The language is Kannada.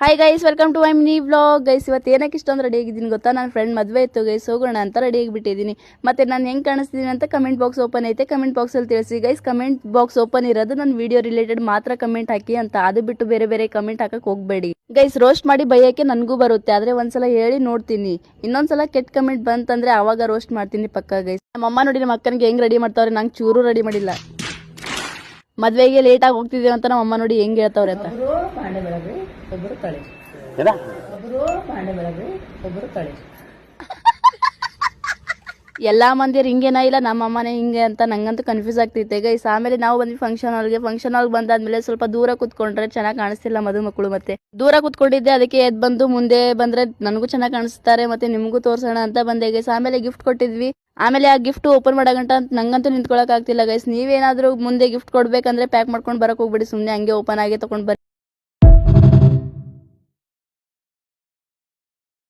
Hi guys, welcome to my mini vlog. Guys ಇವತ್ತು ಏನಕ್ಕೆ ಇಷ್ಟೊಂದು ರೆಡಿ ಆಗಿದ್ದೀನಿ ಗೊತ್ತಾ? ನನ್ನ ಫ್ರೆಂಡ್ ಮದುವೆ ಇತ್ತು ಗೈಸ್, ಹೋಗೋಣ ಅಂತ ರೆಡಿ ಆಗಿಬಿಟ್ಟಿದ್ದೀನಿ. ಮತ್ತೆ ನಾನು ಹೆಂಗೆ ಕಾಣಿಸ್ತೀನಿ ಅಂತ ಕಮೆಂಟ್ ಬಾಕ್ಸ್ ಓಪನ್ ಐತೆ, ಕಮೆಂಟ್ ಬಾಕ್ಸಲ್ಲಿ ತಿಳಿಸಿ ಗೈಸ್. ಕಮೆಂಟ್ ಬಾಕ್ಸ್ ಓಪನ್ ಇರೋದು ನನ್ನ ವಿಡಿಯೋ ರಿಲೇಟೆಡ್ ಮಾತ್ರ ಕಮೆಂಟ್ ಹಾಕಿ ಅಂತ, ಅದು ಬಿಟ್ಟು ಬೇರೆ ಬೇರೆ ಕಮೆಂಟ್ ಹಾಕಕ್ಕೆ ಹೋಗಬೇಡಿ ಗೈಸ್. ರೋಸ್ಟ್ ಮಾಡಿ ಬೈಯೋಕ್ಕೆ ನನಗೂ ಬರುತ್ತೆ, ಆದರೆ ಒಂದ್ಸಲ ಹೇಳಿ ನೋಡ್ತೀನಿ. ಇನ್ನೊಂದ್ಸಲ ಕೆಟ್ಟ ಕಮೆಂಟ್ ಬಂತಂದ್ರೆ ಆವಾಗ ರೋಸ್ಟ್ ಮಾಡ್ತೀನಿ ಪಕ್ಕ ಗೈಸ್. ನಮ್ಮ ಅಮ್ಮ ನೋಡಿ ನಮ್ಮ ಅಕ್ಕನಿಗೆ ಹೆಂಗೆ ರೆಡಿ ಮಾಡ್ತಾವ್ರೆ, ನಂಗೆ ಚೂರು ರೆಡಿ ಮಾಡಿಲ್ಲ. ಮದ್ವೆಗೆ ಲೇಟ್ ಆಗಿ ಹೋಗ್ತಿದ್ದೇವೆ ಅಂತ ನಮ್ಮ ಅಮ್ಮ ನೋಡಿ ಹೆಂಗೆ ಹೇಳ್ತಾವ್ರೆ ಅಂತ. ಪಾಂಡೆ ಬೆಳಗ್ಗೆ ಒಬ್ಬರು ತಳಿ, ಒಬ್ಬರು ಪಾಂಡೆ ಬೆಳಗ್ಗೆ ಒಬ್ಬರು ತಳಿ. ಎಲ್ಲಾ ಮಂದಿರು ಹಿಂಗೇನ ಇಲ್ಲ ನಮ್ಮ ಅಮ್ಮನೇ ಹಿಂಗೆ ಅಂತ ನಂಗಂತೂ ಕನ್ಫ್ಯೂಸ್ ಆಗ್ತೈತೆ ಗೈಸ್. ಆಮೇಲೆ ನಾವು ಬಂದ್ವಿ ಫಂಕ್ಷನ್ ಹಾಲ್ಗೆ ಬಂದಾದ್ಮೇಲೆ ಸ್ವಲ್ಪ ದೂರ ಕುತ್ಕೊಂಡ್ರೆ ಚೆನ್ನಾಗಿ ಕಾಣಿಸ್ತಿಲ್ಲ ಮದುಮಕ್ಕಳು. ಮತ್ತೆ ದೂರ ಕುತ್ಕೊಂಡಿದ್ದೆ, ಅದಕ್ಕೆ ಎದ್ ಬಂದು ಮುಂದೆ ಬಂದ್ರೆ ನನಗೂ ಚೆನ್ನಾಗಿ ಕಾಣಿಸ್ತಾರೆ ಮತ್ತೆ ನಿಮಗೂ ತೋರ್ಸೋಣ ಅಂತ ಬಂದೆ ಗೈಸ್. ಆಮೇಲೆ ಗಿಫ್ಟ್ ಕೊಟ್ಟಿದ್ವಿ. ಆಮೇಲೆ ಆ ಗಿಫ್ಟ್ ಓಪನ್ ಮಾಡಗಂಟ ನಂಗಂತೂ ನಿಂತ್ಕೊಳಕ್ ಆಗ್ತಿಲ್ಲ ಗೈಸ್. ನೀವೇನಾದ್ರೂ ಮುಂದೆ ಗಿಫ್ಟ್ ಕೊಡ್ಬೇಕಂದ್ರೆ ಪ್ಯಾಕ್ ಮಾಡ್ಕೊಂಡು ಬರಕ್ ಹೋಗ್ಬಿಡಿ, ಸುಮ್ಮನೆ ಹಂಗೆ ಓಪನ್ ಆಗಿ ತಗೊಂಡ್ ಬರ್ರಿ.